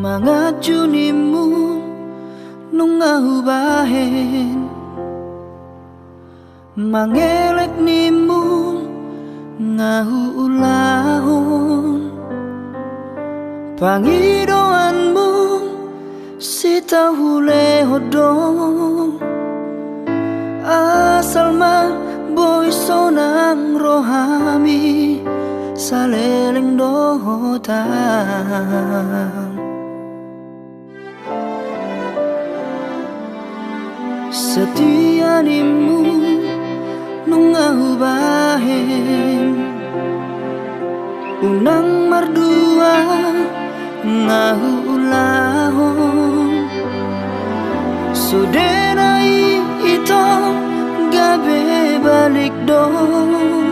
Mangajunimu nungahubahin, mangelek nimu ngahuulahon, pangidoanmu sitahule hodong, asal ma boy sonang rohami saleleng dohotang. Setia nimu nungahubahin, unang mardua ngahuulahon, sudenai ito gabe balik dong,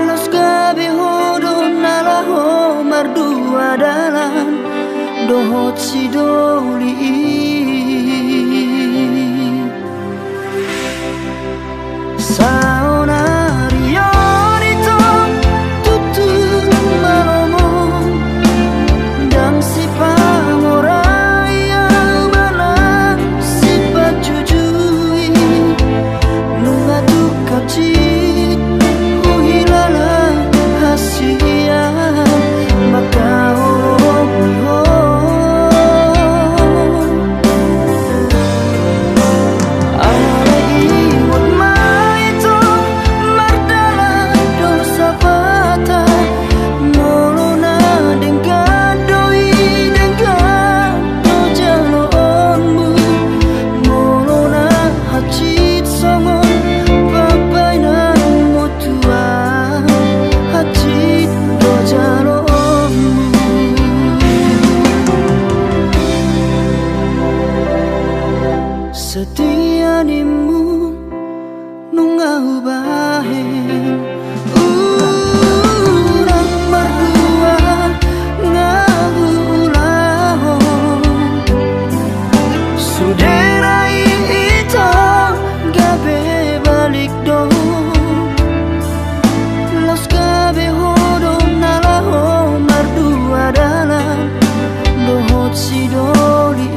los gabe hodon nalaho mardua dalan dohot si doli. Saonarionito tutun malomong dang si pangoraya malang si pajujui nunga dukacit uhilala hasia makaomiho setia nimu nungahubahin, urang berdua ngahuulahon, suderai ito gabe balik dong, los gabe hodong nalaho mardua dalan dohot si doli.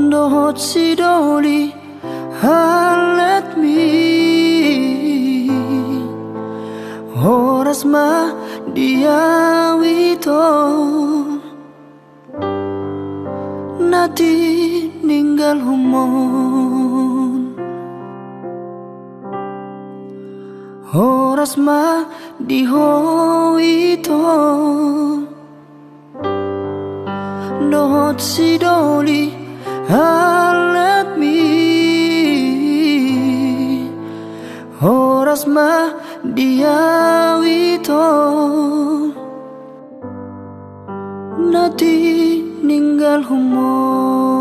Dohot si doli halet mi horas ma diawito nati ninggal humon horas ma dihoito dohot si doli halet mi horas ma diawito nadi ninggal humor.